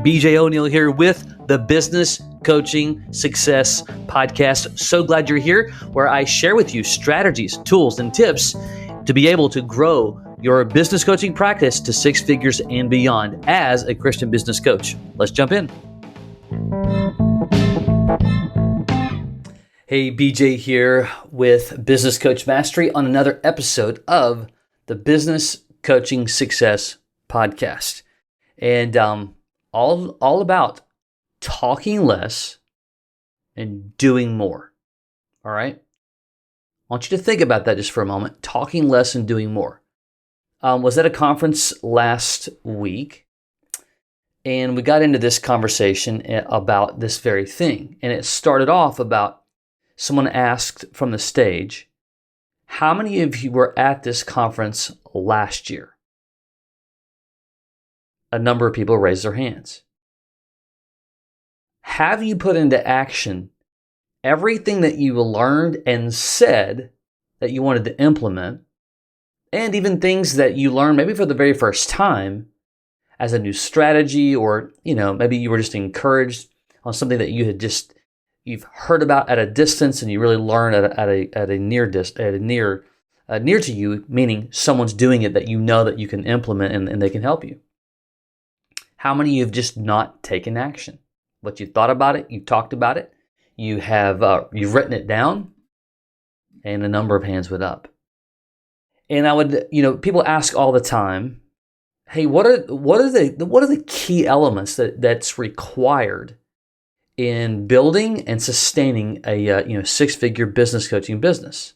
BJ O'Neill here with the Business Coaching Success Podcast. So glad you're here, where I share with you strategies, tools, and tips to be able to grow your business coaching practice to six figures and beyond as a Christian business coach. Let's jump in. Hey, BJ here with Business Coach Mastery on another episode of the Business Coaching Success Podcast. And all about talking less and doing more. All right? I want you to think about that just for a moment. Talking less and doing more. Was at a conference last week, and we got into this conversation about this very thing. And it started off about someone asked from the stage, how many of you were at this conference last year? A number of people raised their hands. Have you put into action everything that you learned and said that you wanted to implement, and even things that you learned maybe for the very first time as a new strategy, or maybe you were just encouraged on something that you've heard about at a distance and you really learn at a near to you, meaning someone's doing it that you know that you can implement and they can help you. How many of you have just not taken action? What you thought about it, you talked about it, you've written it down, and a number of hands went up. And I would, people ask all the time, hey, what are the key elements that's required in building and sustaining a six-figure business coaching business?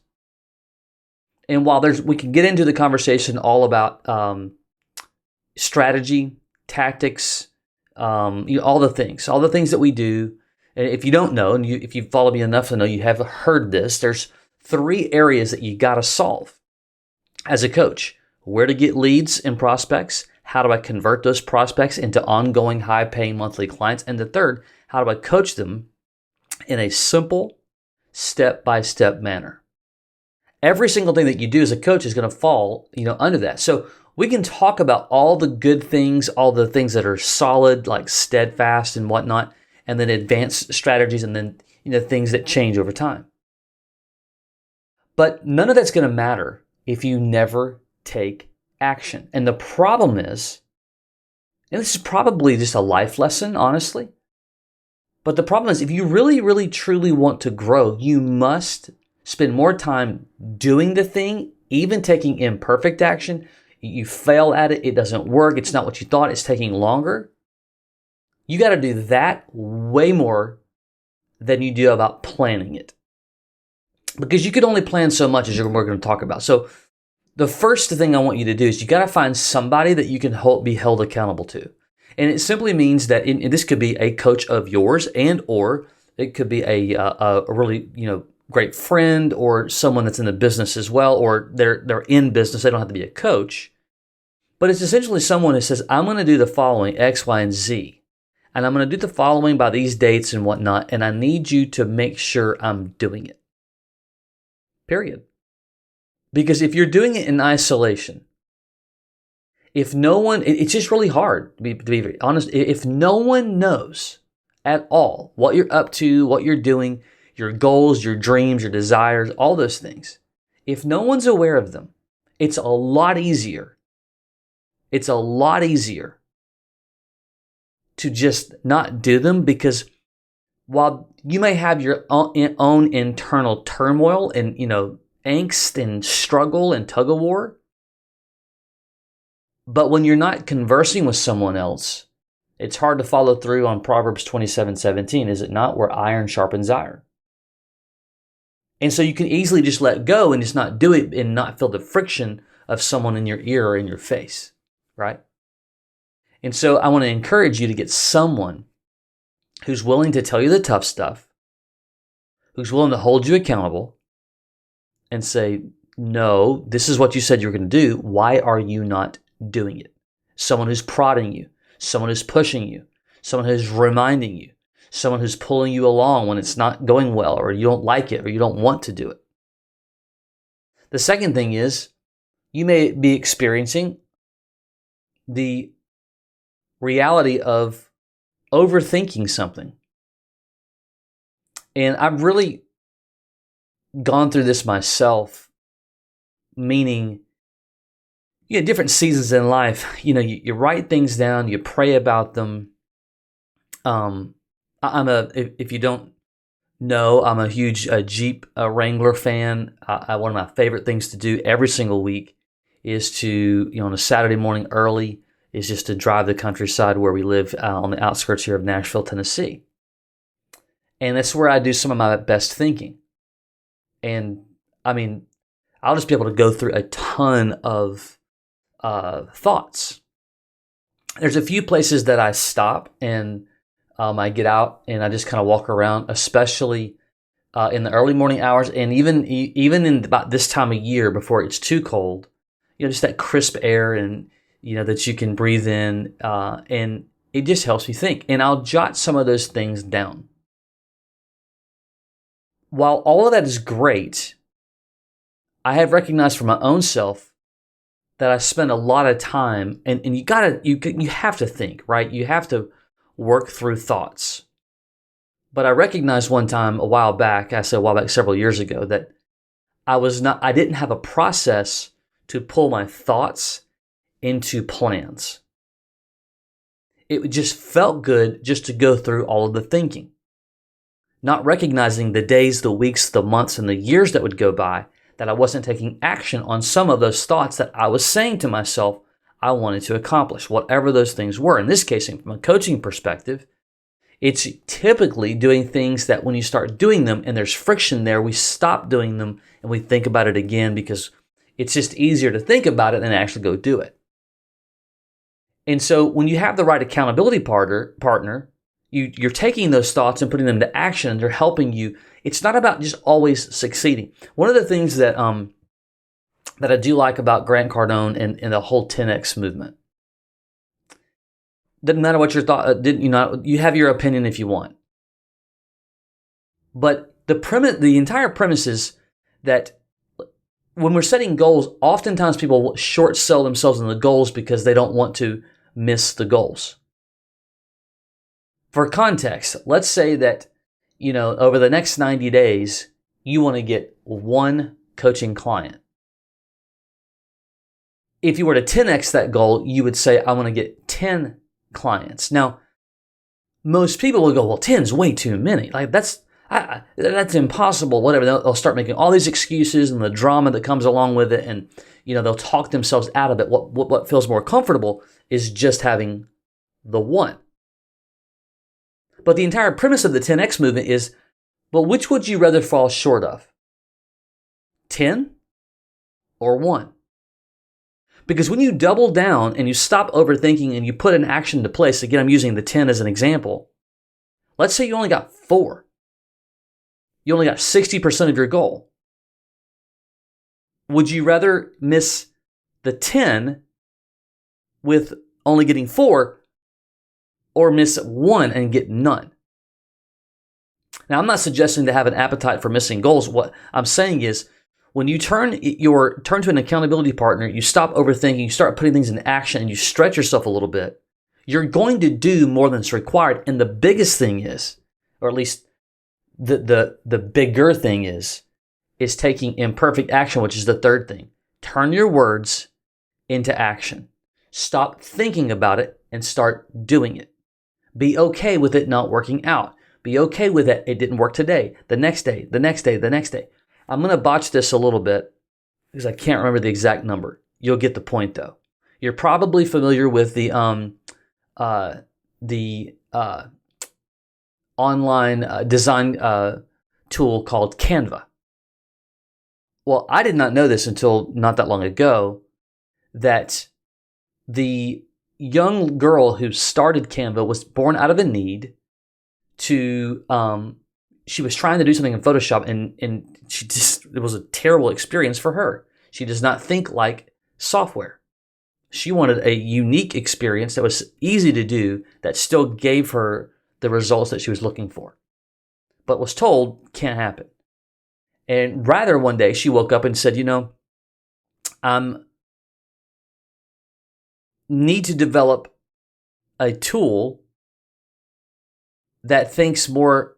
And while we can get into the conversation all about strategy, tactics, all the things that we do. And if you don't know, and if you follow me enough to know, you have heard this. There's 3 areas that you got to solve as a coach: where to get leads and prospects, how do I convert those prospects into ongoing high-paying monthly clients, and the third, how do I coach them in a simple, step-by-step manner. Every single thing that you do as a coach is going to fall, under that. So we can talk about all the good things, all the things that are solid, like steadfast and whatnot, and then advanced strategies, and then things that change over time. But none of that's going to matter if you never take action. And the problem is, and this is probably just a life lesson, honestly, but the problem is if you really, really, truly want to grow, you must spend more time doing the thing, even taking imperfect action. You fail at it, it doesn't work, it's not what you thought, it's taking longer. You got to do that way more than you do about planning it. Because you can only plan so much, as we're going to talk about. So the first thing I want you to do is you got to find somebody that you can be held accountable to. And it simply means that this could be a coach of yours, and or it could be a really great friend, or someone that's in the business as well, or they're in business. They don't have to be a coach. But it's essentially someone who says, I'm going to do the following, X, Y, and Z. And I'm going to do the following by these dates and whatnot. And I need you to make sure I'm doing it. Period. Because if you're doing it in isolation, if no one, it's just really hard, to be very honest. If no one knows at all what you're up to, what you're doing, your goals, your dreams, your desires, all those things, if no one's aware of them, it's a lot easier to just not do them, because while you may have your own internal turmoil and, angst and struggle and tug of war, but when you're not conversing with someone else, it's hard to follow through on Proverbs 27:17, is it not? Where iron sharpens iron. And so you can easily just let go and just not do it and not feel the friction of someone in your ear or in your face, right? And so I want to encourage you to get someone who's willing to tell you the tough stuff, who's willing to hold you accountable and say, no, this is what you said you were going to do. Why are you not doing it? Someone who's prodding you, someone who's pushing you, someone who's reminding you, someone who's pulling you along when it's not going well, or you don't like it, or you don't want to do it. The second thing is, you may be experiencing the reality of overthinking something. And I've really gone through this myself, meaning you get different seasons in life. You write things down, you pray about them. If you don't know, I'm a huge Jeep Wrangler fan. One of my favorite things to do every single week is to, on a Saturday morning early, is just to drive the countryside where we live on the outskirts here of Nashville, Tennessee. And that's where I do some of my best thinking. And I mean, I'll just be able to go through a ton of thoughts. There's a few places that I stop and I get out and I just kind of walk around, especially in the early morning hours, and even in about this time of year before it's too cold. Just that crisp air and that you can breathe in, and it just helps me think. And I'll jot some of those things down. While all of that is great, I have recognized for my own self that I spend a lot of time, and you have to think, right? You have to work through thoughts. But I recognized one time several years ago, that I didn't have a process to pull my thoughts into plans. It just felt good just to go through all of the thinking, not recognizing the days, the weeks, the months, and the years that would go by that I wasn't taking action on some of those thoughts that I was saying to myself I wanted to accomplish, whatever those things were. In this case, from a coaching perspective, it's typically doing things that when you start doing them and there's friction there, we stop doing them and we think about it again because it's just easier to think about it than actually go do it. And so when you have the right accountability partner, you're taking those thoughts and putting them into action, and they're helping you. It's not about just always succeeding. One of the things that I do like about Grant Cardone and the whole 10X movement, doesn't matter what your thought, you have your opinion if you want. But the entire premise is that when we're setting goals, oftentimes people short sell themselves in the goals because they don't want to miss the goals. For context, let's say that, over the next 90 days, you want to get one coaching client. If you were to 10X that goal, you would say, I want to get 10 clients. Now, most people will go, well, 10's way too many. Like that's impossible, whatever. They'll start making all these excuses and the drama that comes along with it. And, they'll talk themselves out of it. What feels more comfortable is just having the one. But the entire premise of the 10X movement is, well, which would you rather fall short of? 10 or 1? Because when you double down and you stop overthinking and you put an action into place, again, I'm using the 10 as an example. Let's say you only got 4. You only got 60% of your goal. Would you rather miss the 10 with only getting 4 or miss 1 and get none? Now, I'm not suggesting to have an appetite for missing goals. What I'm saying is, when you turn to an accountability partner, you stop overthinking, you start putting things into action, and you stretch yourself a little bit, you're going to do more than is required. And the biggest thing is, or at least the bigger thing is taking imperfect action, which is the third thing. Turn your words into action. Stop thinking about it and start doing it. Be okay with it not working out. Be okay with it. It didn't work today, the next day, the next day, the next day. I'm going to botch this a little bit because I can't remember the exact number. You'll get the point though. You're probably familiar with the online design tool called Canva. Well, I did not know this until not that long ago, that the young girl who started Canva was born out of a need to, she was trying to do something in Photoshop and it was a terrible experience for her. She does not think like software. She wanted a unique experience that was easy to do, that still gave her the results that she was looking for, but was told can't happen. And rather one day she woke up and said, need to develop a tool that thinks more,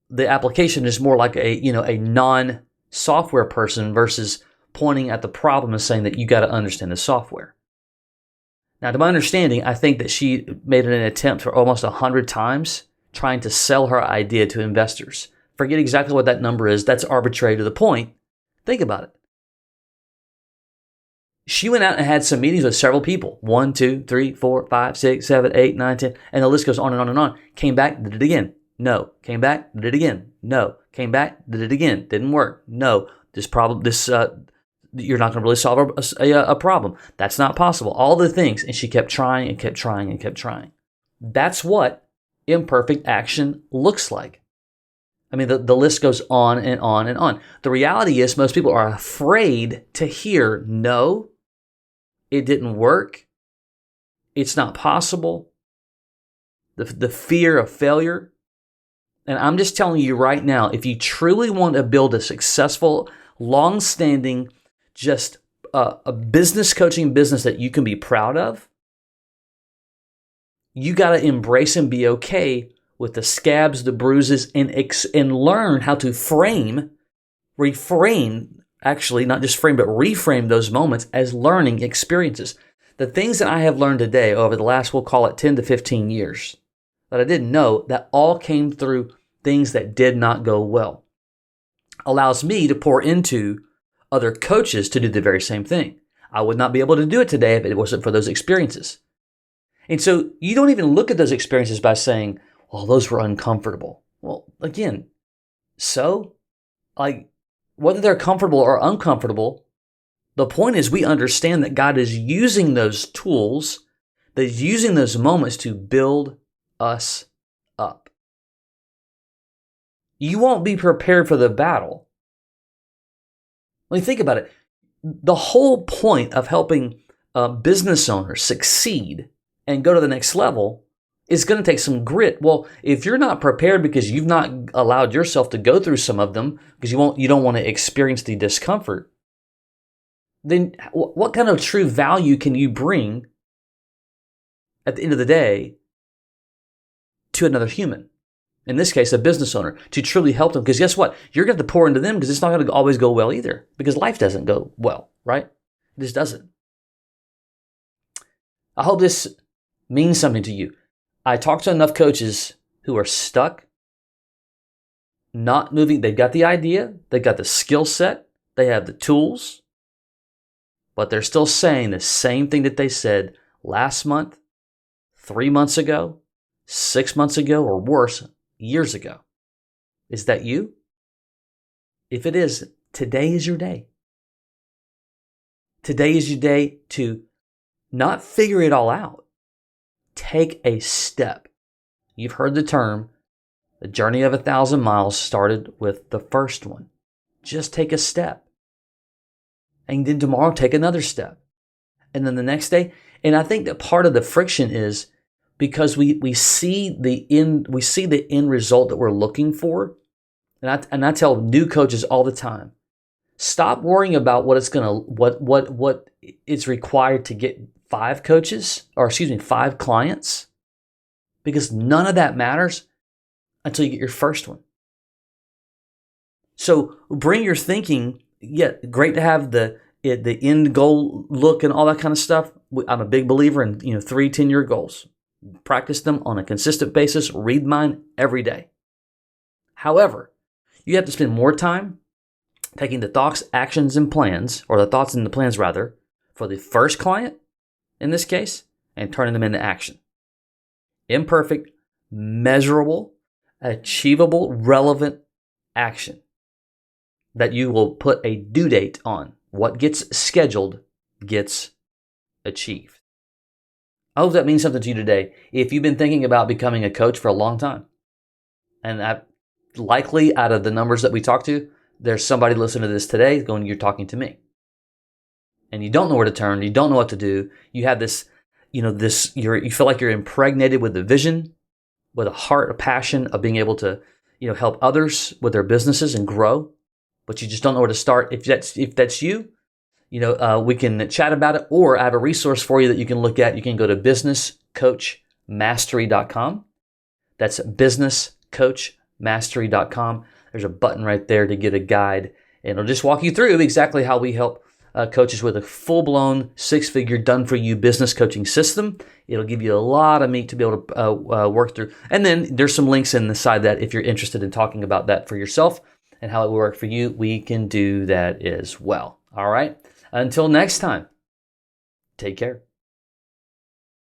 the application is more like a non-software person versus pointing at the problem and saying that you got to understand the software. Now, to my understanding, I think that she made an attempt for almost 100 times trying to sell her idea to investors. Forget exactly what that number is. That's arbitrary to the point. Think about it. She went out and had some meetings with several people. 1, 2, 3, 4, 5, 6, 7, 8, 9, 10. And the list goes on and on and on. Came back, did it again. No. Came back, did it again. No. Came back, did it again. Didn't work. No. You're not going to really solve a problem. That's not possible. All the things. And she kept trying and kept trying and kept trying. That's what imperfect action looks like. I mean, the list goes on and on and on. The reality is most people are afraid to hear, no, it didn't work. It's not possible. The fear of failure. And I'm just telling you right now, if you truly want to build a successful, long-standing, just a business coaching business that you can be proud of, you got to embrace and be okay with the scabs, the bruises, and learn how to reframe, actually, not just frame, but reframe those moments as learning experiences. The things that I have learned today over the last, we'll call it 10 to 15 years, that I didn't know, that all came through things that did not go well, allows me to pour into other coaches to do the very same thing. I would not be able to do it today if it wasn't for those experiences. And so you don't even look at those experiences by saying, well, those were uncomfortable. Well, again, so whether they're comfortable or uncomfortable, the point is we understand that God is using those tools, that He's using those moments to build us up. You won't be prepared for the battle. Think about it. The whole point of helping business owners succeed and go to the next level is going to take some grit. Well, if you're not prepared because you've not allowed yourself to go through some of them because you don't want to experience the discomfort, then what kind of true value can you bring at the end of the day to another human? In this case, a business owner, to truly help them. Because guess what? You're going to have to pour into them because it's not going to always go well either. Because life doesn't go well, right? It just doesn't. I hope this means something to you. I talk to enough coaches who are stuck, not moving. They've got the idea. They've got the skill set. They have the tools. But they're still saying the same thing that they said last month, 3 months ago, 6 months ago, or worse, years ago. Is that you? If it is, today is your day. Today is your day to not figure it all out. Take a step. You've heard the term, the journey of 1,000 miles started with the first one. Just take a step. And then tomorrow, take another step. And then the next day. And I think that part of the friction is because we see the end result that we're looking for. And I tell new coaches all the time, stop worrying about what it's required to get 5 clients, because none of that matters until you get your first one. So bring your thinking. Yeah, great to have the end goal look and all that kind of stuff. I'm a big believer in 3 10-year goals. Practice them on a consistent basis. Read mine every day. However, you have to spend more time taking the thoughts, actions, and plans, or the thoughts and the plans rather, for the first client, in this case, and turning them into action. Imperfect, measurable, achievable, relevant action that you will put a due date on. What gets scheduled gets achieved. I hope that means something to you today. If you've been thinking about becoming a coach for a long time, and likely out of the numbers that we talked to, there's somebody listening to this today going, you're talking to me. And you don't know where to turn, you don't know what to do. You have this, you feel like you're impregnated with the vision, with a heart, a passion of being able to, help others with their businesses and grow, but you just don't know where to start. If that's you, we can chat about it, or I have a resource for you that you can look at. You can go to businesscoachmastery.com. That's businesscoachmastery.com. There's a button right there to get a guide, and it'll just walk you through exactly how we help coaches with a full-blown 6-figure done-for-you business coaching system. It'll give you a lot of meat to be able to work through. And then there's some links in the side that if you're interested in talking about that for yourself and how it will work for you, we can do that as well. All right. Until next time, take care.